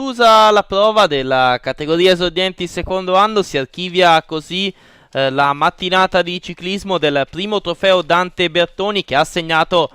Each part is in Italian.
conclusa la prova della categoria esordienti secondo anno, si archivia così la mattinata di ciclismo del primo trofeo Dante Bertoni, che ha assegnato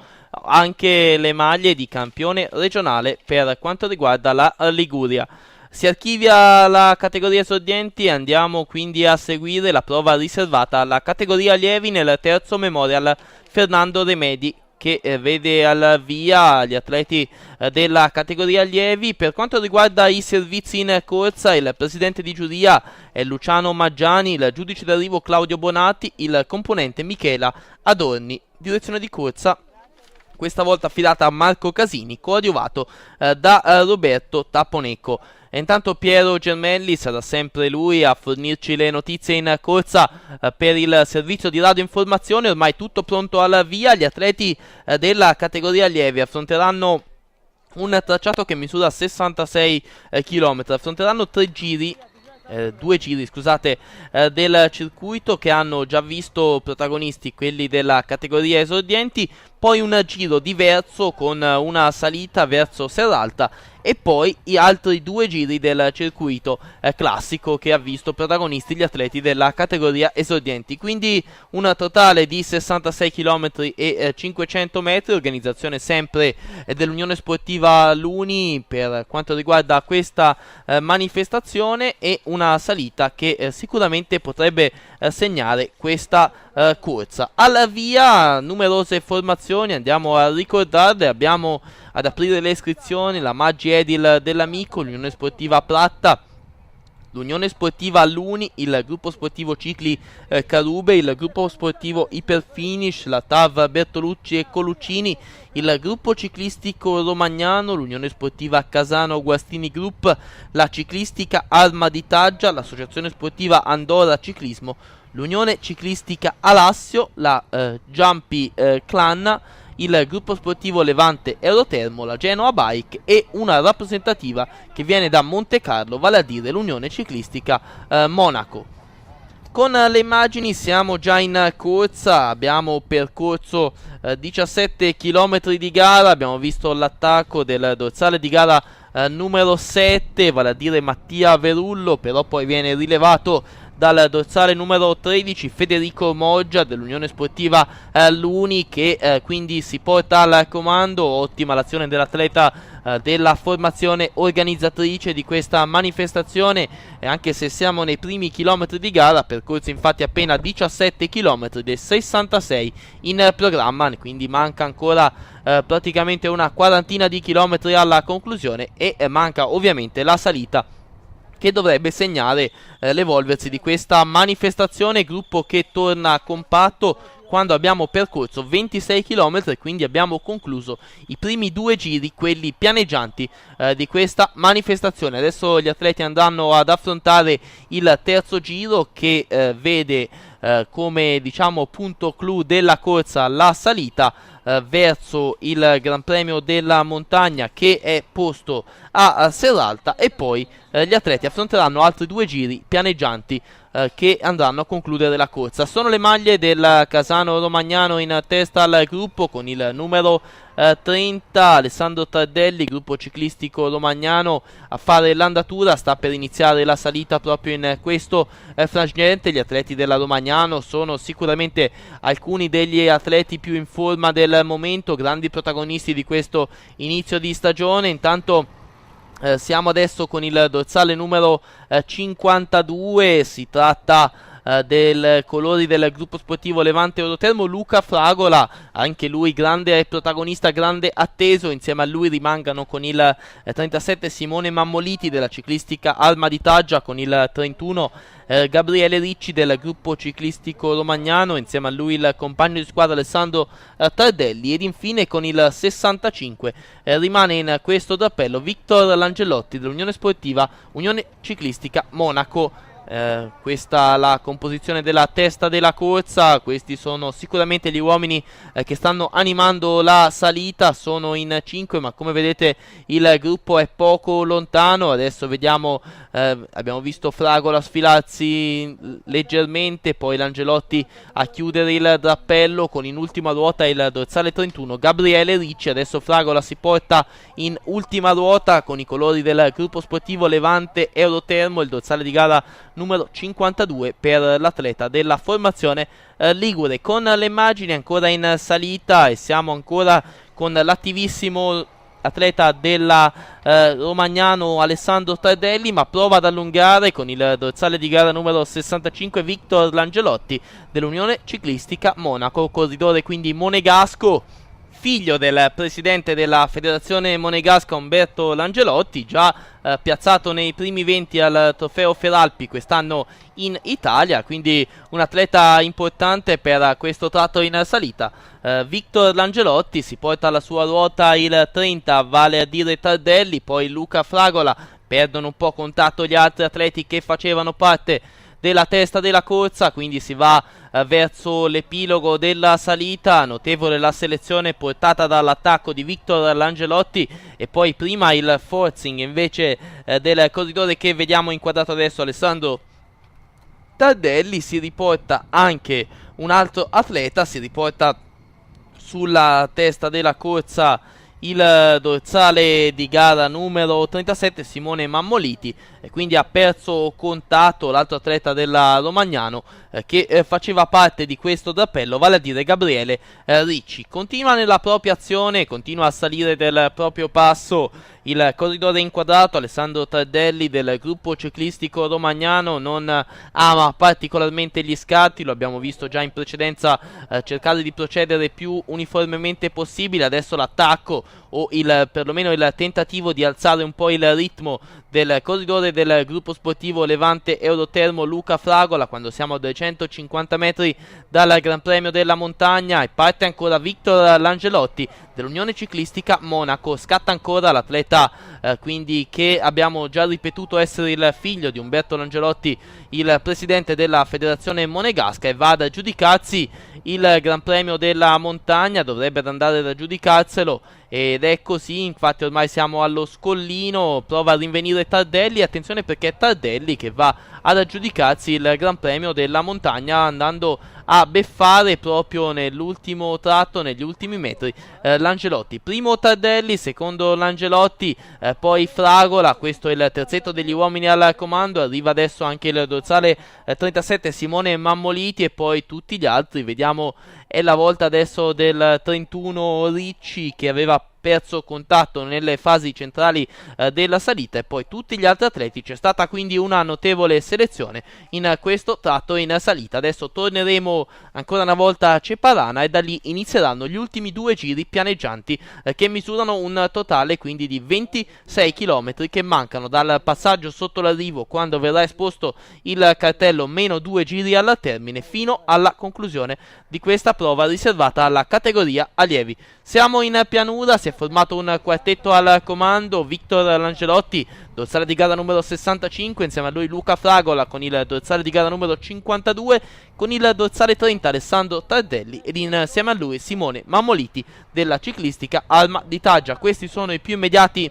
anche le maglie di campione regionale per quanto riguarda la Liguria. Si archivia la categoria esordienti e andiamo quindi a seguire la prova riservata alla categoria allievi nel terzo Memorial Fernando Remedi, che vede al via gli atleti della categoria allievi. Per quanto riguarda i servizi in corsa, il presidente di giuria è Luciano Maggiani, il giudice d'arrivo Claudio Bonatti, il componente Michela Adorni. Direzione di corsa questa volta affidata a Marco Casini, coadiuvato da Roberto Taponecco. E intanto Piero Germelli sarà sempre lui a fornirci le notizie in corsa per il servizio di radioinformazione. Ormai tutto pronto alla via. Gli atleti della categoria allievi affronteranno un tracciato che misura 66 km, affronteranno due giri del circuito, che hanno già visto protagonisti quelli della categoria esordienti, poi un giro diverso con una salita verso Serralta e poi gli altri due giri del circuito classico, che ha visto protagonisti gli atleti della categoria esordienti. Quindi un totale di 66 km e 500 metri, organizzazione sempre dell'Unione Sportiva Luni per quanto riguarda questa manifestazione, e una salita che sicuramente potrebbe segnare questa corsa. Alla via numerose formazioni, andiamo a ricordarle. Abbiamo ad aprire le iscrizioni la Maggi Edil dell'Amico, l'Unione Sportiva Pratta, l'Unione Sportiva Luni, il gruppo sportivo Cicli Carube, il gruppo sportivo Iperfinish, la TAV Bertolucci e Coluccini, il gruppo ciclistico Romagnano, l'Unione Sportiva Casano Guastini Group, la ciclistica Arma di Taggia, l'associazione sportiva Andorra Ciclismo, l'Unione Ciclistica Alassio, la Giampi Clan, il gruppo sportivo Levante Eurotermo, la Genoa Bike e una rappresentativa che viene da Monte Carlo, vale a dire l'Unione Ciclistica Monaco. Con le immagini siamo già in corsa, abbiamo percorso 17 km di gara, abbiamo visto l'attacco del dorsale di gara numero 7, vale a dire Mattia Verullo, però poi viene rilevato dal dorsale numero 13 Federico Moggia dell'Unione Sportiva Luni, che quindi si porta al comando. Ottima l'azione dell'atleta della formazione organizzatrice di questa manifestazione, e anche se siamo nei primi chilometri di gara, percorsi infatti appena 17 km dei 66 in programma, quindi manca ancora praticamente una quarantina di chilometri alla conclusione, e manca ovviamente la salita che dovrebbe segnare l'evolversi di questa manifestazione. Gruppo che torna compatto quando abbiamo percorso 26 km e quindi abbiamo concluso i primi due giri, quelli pianeggianti di questa manifestazione. Adesso gli atleti andranno ad affrontare il terzo giro, che vede come diciamo punto clou della corsa la salita verso il Gran Premio della Montagna, che è posto a Serralta, e poi gli atleti affronteranno altri due giri pianeggianti che andranno a concludere la corsa. Sono le maglie del Casano Romagnano in testa al gruppo, con il numero 30 Alessandro Tardelli, gruppo ciclistico romagnano, a fare l'andatura. Sta per iniziare la salita proprio in questo frangente. Gli atleti della Romagnano sono sicuramente alcuni degli atleti più in forma del momento, grandi protagonisti di questo inizio di stagione. Intanto siamo adesso con il dorsale numero 52, si tratta del colori del gruppo sportivo Levante Eurotermo, Luca Fragola, anche lui grande protagonista, grande atteso. Insieme a lui rimangano con il 37 Simone Mammoliti della ciclistica Arma di Taggia, con il 31 Gabriele Ricci del gruppo ciclistico romagnano, insieme a lui il compagno di squadra Alessandro Tardelli, ed infine con il 65 rimane in questo drappello Victor Langellotti dell'Unione Sportiva Unione Ciclistica Monaco. Questa la composizione della testa della corsa. Questi sono sicuramente gli uomini che stanno animando la salita. Sono in 5, ma come vedete il gruppo è poco lontano. Adesso vediamo, abbiamo visto Fragola sfilarsi leggermente, poi Langelotti a chiudere il drappello con in ultima ruota il dorsale 31 Gabriele Ricci. Adesso Fragola si porta in ultima ruota con i colori del gruppo sportivo Levante Eurotermo, il dorsale di gara numero 52 per l'atleta della formazione ligure. Con le immagini ancora in salita e siamo ancora con l'attivissimo atleta della Romagnano Alessandro Tardelli, ma prova ad allungare con il dorsale di gara numero 65 Victor Langelotti dell'Unione Ciclistica Monaco, corridore quindi monegasco, figlio del presidente della federazione monegasca Umberto Langelotti, già piazzato nei primi 20 al trofeo Feralpi quest'anno in Italia, quindi un atleta importante per questo tratto in salita. Victor Langelotti si porta alla sua ruota il 30, vale a dire Tardelli, poi Luca Fragola. Perdono un po' contatto gli altri atleti che facevano parte della testa della corsa, quindi si va verso l'epilogo della salita. Notevole la selezione portata dall'attacco di Victor Langelotti e poi prima il forcing invece del corridore che vediamo inquadrato adesso, Alessandro Tardelli. Si riporta anche un altro atleta, si riporta sulla testa della corsa il dorsale di gara numero 37 Simone Mammoliti, e quindi ha perso contatto l'altro atleta della Romagnano che faceva parte di questo drappello, vale a dire Gabriele Ricci. Continua nella propria azione, continua a salire del proprio passo il corridore inquadrato Alessandro Tardelli del gruppo ciclistico romagnano. Non ama particolarmente gli scatti, lo abbiamo visto già in precedenza cercare di procedere più uniformemente possibile. Adesso l'attacco o perlomeno il tentativo di alzare un po' il ritmo del corridore del gruppo sportivo Levante Eurotermo Luca Fragola quando siamo a 250 metri dal Gran Premio della Montagna, e parte ancora Victor Langelotti dell'Unione Ciclistica Monaco. Scatta ancora l'atleta quindi che abbiamo già ripetuto essere il figlio di Umberto Langelotti, il presidente della federazione monegasca, e va ad aggiudicarsi il Gran Premio della Montagna. Dovrebbe andare ad aggiudicarselo ed è così. Infatti ormai siamo allo scollino, prova a rinvenire Tardelli. Attenzione perché è Tardelli che va ad aggiudicarsi il Gran Premio della Montagna, andando a beffare proprio nell'ultimo tratto, negli ultimi metri Langelotti. Primo Tardelli, secondo Langelotti, poi Fragola. Questo è il terzetto degli uomini al comando. Arriva adesso anche il dorsale 37 Simone Mammoliti e poi tutti gli altri. Vediamo, è la volta adesso del 31 Ricci che aveva perso contatto nelle fasi centrali della salita, e poi tutti gli altri atleti. C'è stata quindi una notevole selezione in questo tratto in salita. Adesso torneremo ancora una volta a Ceparana e da lì inizieranno gli ultimi due giri pianeggianti che misurano un totale quindi di 26 km che mancano dal passaggio sotto l'arrivo, quando verrà esposto il cartello meno 2 giri al termine, fino alla conclusione di questa prova riservata alla categoria allievi. Siamo in pianura, si è formato un quartetto al comando. Victor Langelotti, dorsale di gara numero 65, insieme a lui Luca Fragola con il dorsale di gara numero 52, con il dorsale 30 Alessandro Tardelli ed insieme a lui Simone Mammoliti della ciclistica Alma di Taggia. Questi sono i più immediati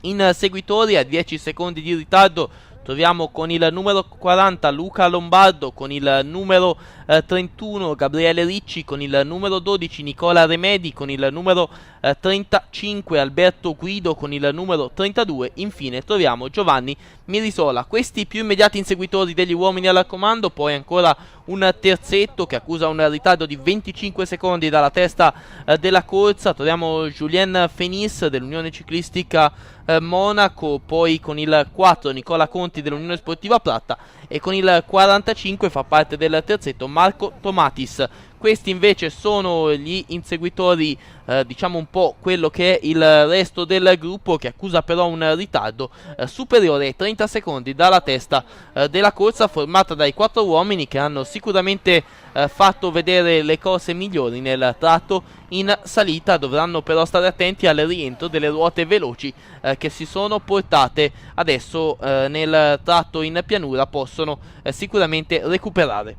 inseguitori. A 10 secondi di ritardo troviamo con il numero 40 Luca Lombardo, con il numero 31 Gabriele Ricci, con il numero 12 Nicola Remedi, con il numero 35 Alberto Guido, con il numero 32 infine troviamo Giovanni Mirisola. Questi più immediati inseguitori degli uomini al comando. Poi ancora un terzetto che accusa un ritardo di 25 secondi dalla testa della corsa. Troviamo Julien Fenis dell'Unione Ciclistica Monaco, poi con il 4 Nicola Conti dell'Unione Sportiva Pratta, e con il 45 fa parte del terzetto Marco Tomatis. Questi invece sono gli inseguitori, diciamo un po' quello che è il resto del gruppo, che accusa però un ritardo superiore ai 30 secondi dalla testa della corsa, formata dai 4 uomini che hanno sicuramente fatto vedere le cose migliori nel tratto in salita. Dovranno però stare attenti al rientro delle ruote veloci che si sono portate adesso nel tratto in pianura, possono sicuramente recuperare.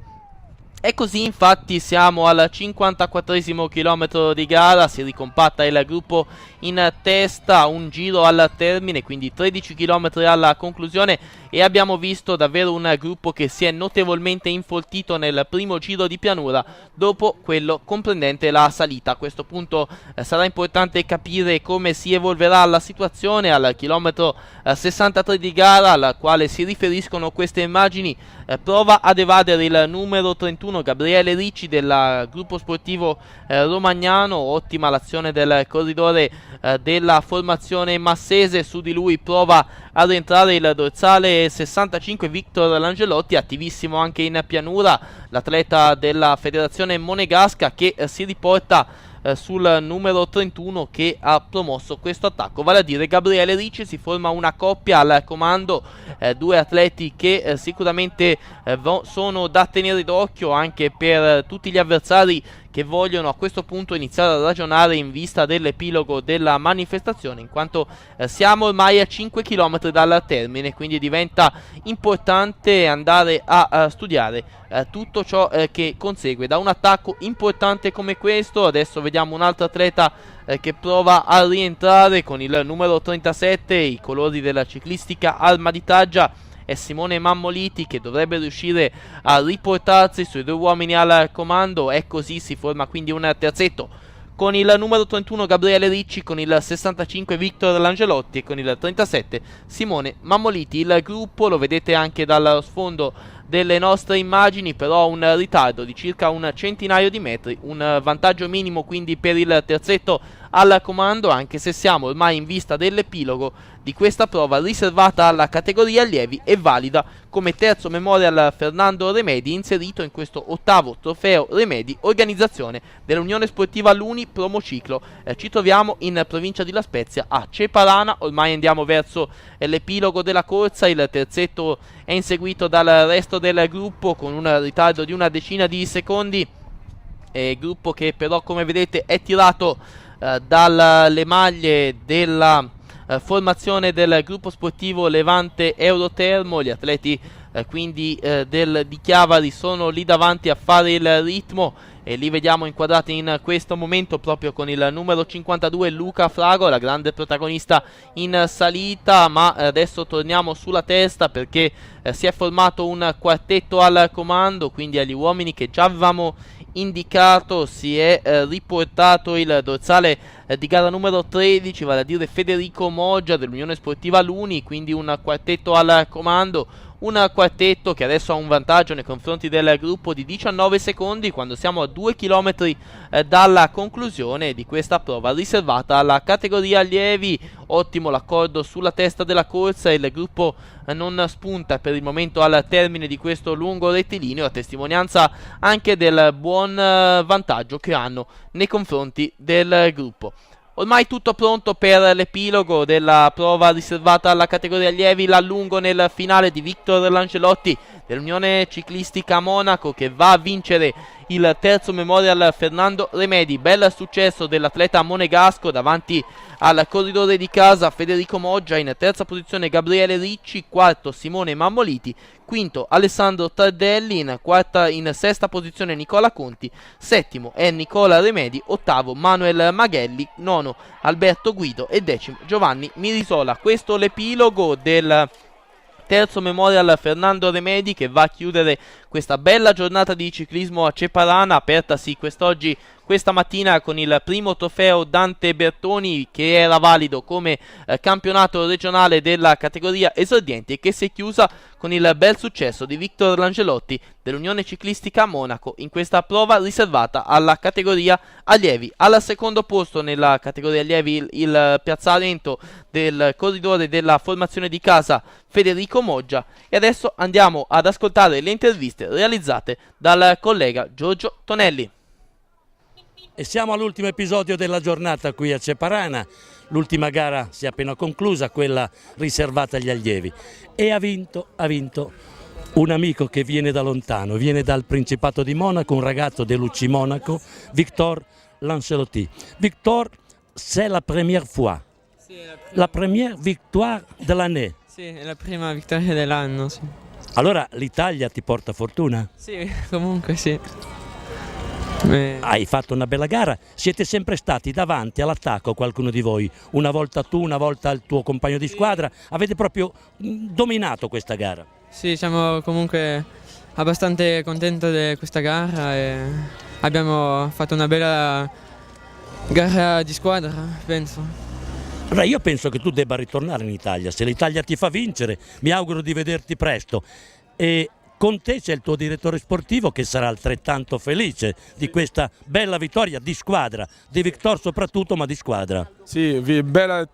E così infatti siamo al 54esimo chilometro di gara, si ricompatta il gruppo in testa, un giro al termine, quindi 13 km alla conclusione, e abbiamo visto davvero un gruppo che si è notevolmente infoltito nel primo giro di pianura dopo quello comprendente la salita. A questo punto sarà importante capire come si evolverà la situazione al chilometro 63 di gara, al quale si riferiscono queste immagini. Prova ad evadere il numero 31 Gabriele Ricci del gruppo sportivo romagnano, ottima l'azione del corridore della formazione massese. Su di lui prova ad entrare il dorsale 65 Victor Langelotti, attivissimo anche in pianura, l'atleta della federazione monegasca, che si riporta sul numero 31 che ha promosso questo attacco, vale a dire Gabriele Ricci. Si forma una coppia al comando, due atleti che sicuramente sono da tenere d'occhio anche per tutti gli avversari che vogliono a questo punto iniziare a ragionare in vista dell'epilogo della manifestazione, in quanto siamo ormai a 5 km dal termine, quindi diventa importante andare a studiare tutto ciò che consegue da un attacco importante come questo. Adesso vediamo un altro atleta che prova a rientrare con il numero 37, i colori della ciclistica Alma di Taggia. È Simone Mammoliti che dovrebbe riuscire a riportarsi sui due uomini al comando, e così si forma quindi un terzetto con il numero 31 Gabriele Ricci, con il 65 Victor Langelotti e con il 37 Simone Mammoliti. Il gruppo lo vedete anche dal sfondo delle nostre immagini, però un ritardo di circa un centinaio di metri, un vantaggio minimo quindi per il terzetto al comando, anche se siamo ormai in vista dell'epilogo di questa prova riservata alla categoria allievi e valida come terzo Memorial Fernando Remedi, inserito in questo ottavo trofeo Remedi, organizzazione dell'Unione Sportiva Luni Promociclo. Ci troviamo in provincia di La Spezia, a Ceparana. Ormai andiamo verso l'epilogo della corsa, il terzetto è inseguito dal resto del gruppo con un ritardo di una decina di secondi, gruppo che però, come vedete, è tirato dalle maglie della formazione del gruppo sportivo Levante Eurotermo. Gli atleti quindi di Chiavari sono lì davanti a fare il ritmo, e li vediamo inquadrati in questo momento proprio con il numero 52 Luca Frago, la grande protagonista in salita. Ma adesso torniamo sulla testa, perché si è formato un quartetto al comando, quindi agli uomini che già avevamo indicato si è riportato il dorsale di gara numero 13, vale a dire Federico Moggia dell'Unione Sportiva Luni, quindi un quartetto al comando, un quartetto che adesso ha un vantaggio nei confronti del gruppo di 19 secondi quando siamo a 2 km dalla conclusione di questa prova riservata alla categoria allievi. Ottimo l'accordo sulla testa della corsa, il gruppo non spunta per il momento al termine di questo lungo rettilineo, a testimonianza anche del buon vantaggio che hanno nei confronti del gruppo. Ormai tutto pronto per l'epilogo della prova riservata alla categoria allievi, l'allungo nel finale di Victor Langelotti dell'Unione Ciclistica Monaco, che va a vincere il terzo Memorial Fernando Remedi. Bel successo dell'atleta monegasco davanti al corridore di casa Federico Moggia. In terza posizione Gabriele Ricci, quarto Simone Mammoliti, quinto Alessandro Tardelli, in sesta posizione Nicola Conti, settimo è Nicola Remedi, ottavo Manuel Maghelli, nono Alberto Guido e decimo Giovanni Mirisola. Questo l'epilogo del terzo Memorial Fernando Remedi, che va a chiudere questa bella giornata di ciclismo a Ceparana, apertasi questa mattina con il primo trofeo Dante Bertoni, che era valido come campionato regionale della categoria esordienti, e che si è chiusa con il bel successo di Victor Langelotti dell'Unione Ciclistica Monaco in questa prova riservata alla categoria allievi. Al secondo posto nella categoria allievi il piazzamento del corridore della formazione di casa Federico Moggia. E adesso andiamo ad ascoltare le interviste realizzate dal collega Giorgio Tonelli. E siamo all'ultimo episodio della giornata qui a Ceparana. L'ultima gara si è appena conclusa, quella riservata agli allievi. E ha vinto un amico che viene da lontano, viene dal Principato di Monaco, un ragazzo dell'UC Monaco, Victor Lancelotti. Victor, c'est la première fois, la première victoire de l'année. Sì, è la prima vittoria dell'anno, sì. Allora l'Italia ti porta fortuna? Sì, comunque sì. Hai fatto una bella gara, siete sempre stati davanti all'attacco qualcuno di voi, una volta tu, una volta il tuo compagno di squadra, avete proprio dominato questa gara. Sì, siamo comunque abbastanza contenti di questa gara e abbiamo fatto una bella gara di squadra, penso. Allora io penso che tu debba ritornare in Italia, se l'Italia ti fa vincere mi auguro di vederti presto. E con te c'è il tuo direttore sportivo che sarà altrettanto felice di questa bella vittoria di squadra, di Victor soprattutto, ma di squadra. Sì,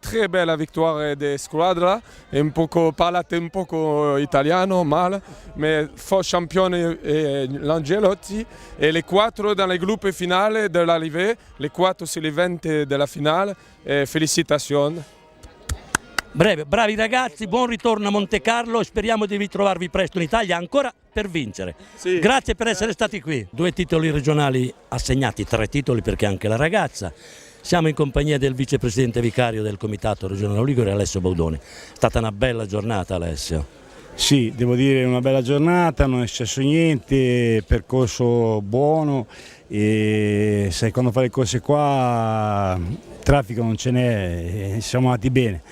tre bella vittoria di squadra, parlate un poco italiano, male, ma fu campione l'Angelotti e le 4 nel gruppo finale della Live, le 4 siliventi della finale, felicitazioni. Bravi ragazzi, buon ritorno a Monte Carlo e speriamo di ritrovarvi presto in Italia ancora per vincere. Sì. Grazie per essere stati qui. 2 titoli regionali assegnati, 3 titoli perché anche la ragazza. Siamo in compagnia del vicepresidente vicario del Comitato Regionale Ligure, Alessio Baudoni. È stata una bella giornata, Alessio. Sì, devo dire una bella giornata, non è successo niente, percorso buono e sai, quando fai le corse qua traffico non ce n'è, siamo andati bene.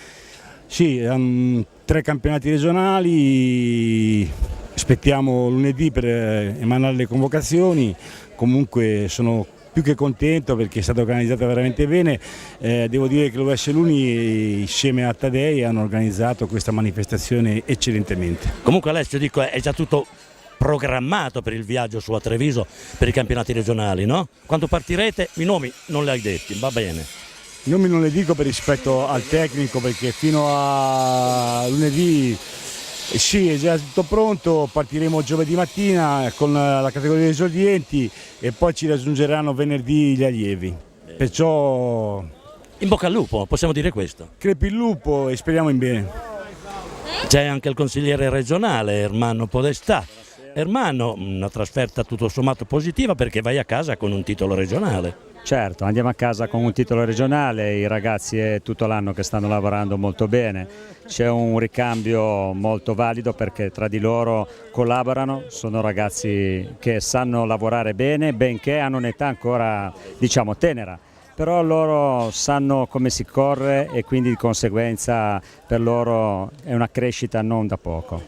Sì, 3 campionati regionali, aspettiamo lunedì per emanare le convocazioni, comunque sono più che contento perché è stata organizzata veramente bene. Devo dire che l'US Luni insieme a Taddei hanno organizzato questa manifestazione eccellentemente. Comunque Alessio, dico, è già tutto programmato per il viaggio su a Treviso per i campionati regionali, no? Quando partirete i nomi non li hai detti, va bene. I nomi non le dico per rispetto al tecnico perché fino a lunedì sì, è già tutto pronto, partiremo giovedì mattina con la categoria dei esordienti e poi ci raggiungeranno venerdì gli allievi. Perciò In bocca al lupo, possiamo dire questo. crepi il lupo e speriamo in bene. C'è anche il consigliere regionale Ermanno Podestà. Ermanno, una trasferta tutto sommato positiva perché vai a casa con un titolo regionale. Certo, andiamo a casa con un titolo regionale, i ragazzi è tutto l'anno che stanno lavorando molto bene, c'è un ricambio molto valido perché tra di loro collaborano, sono ragazzi che sanno lavorare bene, benché hanno un'età ancora diciamo tenera, però loro sanno come si corre e quindi di conseguenza per loro è una crescita non da poco.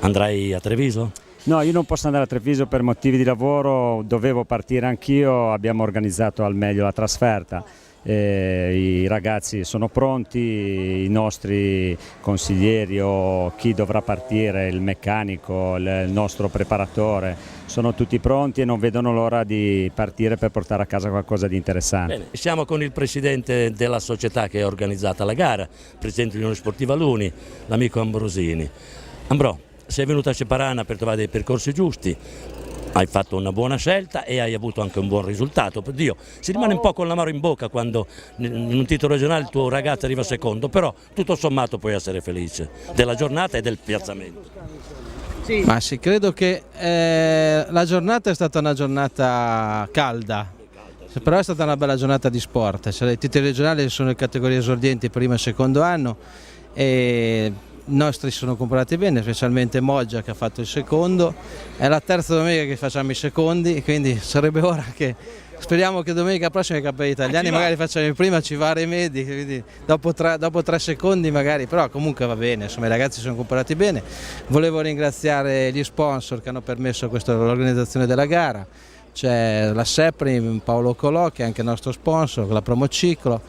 Andrai a Treviso? No, io non posso andare a Treviso per motivi di lavoro, dovevo partire anch'io, abbiamo organizzato al meglio la trasferta. I ragazzi sono pronti, i nostri consiglieri o chi dovrà partire, il meccanico, il nostro preparatore, sono tutti pronti e non vedono l'ora di partire per portare a casa qualcosa di interessante. Bene, siamo con il presidente della società che ha organizzata la gara, presidente dell'Unione Sportiva Luni, l'amico Ambrosini. Ambro, sei venuto a Ceparana per trovare dei percorsi giusti, hai fatto una buona scelta e hai avuto anche un buon risultato. Per Dio, si rimane un po' con l'amaro in bocca quando in un titolo regionale il tuo ragazzo arriva secondo, però tutto sommato puoi essere felice della giornata e del piazzamento. Ma sì, credo che la giornata è stata una giornata calda, però è stata una bella giornata di sport. Cioè, i titoli regionali sono le categorie esordienti primo e secondo anno e i nostri sono comportati bene, specialmente Moggia che ha fatto il secondo. È la terza domenica che facciamo i secondi, quindi sarebbe ora che speriamo che domenica prossima i campionati italiani magari facciamo il prima, ci va Remedi, quindi dopo 3 secondi magari, però comunque va bene, insomma i ragazzi sono comportati bene. Volevo ringraziare gli sponsor che hanno permesso l'organizzazione della gara, c'è la Seprim, Paolo Colò che è anche il nostro sponsor, la Promociclo,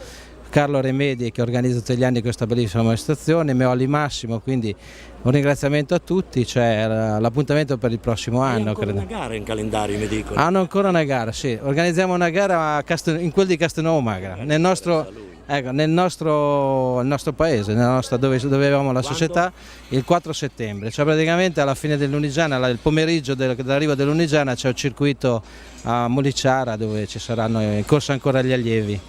Carlo Remedi che organizza tutti gli anni questa bellissima manifestazione, Meoli Massimo, quindi un ringraziamento a tutti, c'è l'appuntamento per il prossimo anno. Ancora una gara in calendario mi dicono. Hanno ancora una gara, sì, organizziamo una gara in quel di Castelnuovo Magra, nel nostro Ecco, nel nostro paese, dove avevamo la società, il 4 settembre, cioè praticamente alla fine dell'Unigiana, il pomeriggio dell'arrivo dell'Unigiana c'è un circuito a Moliciara dove ci saranno in corsa ancora gli allievi.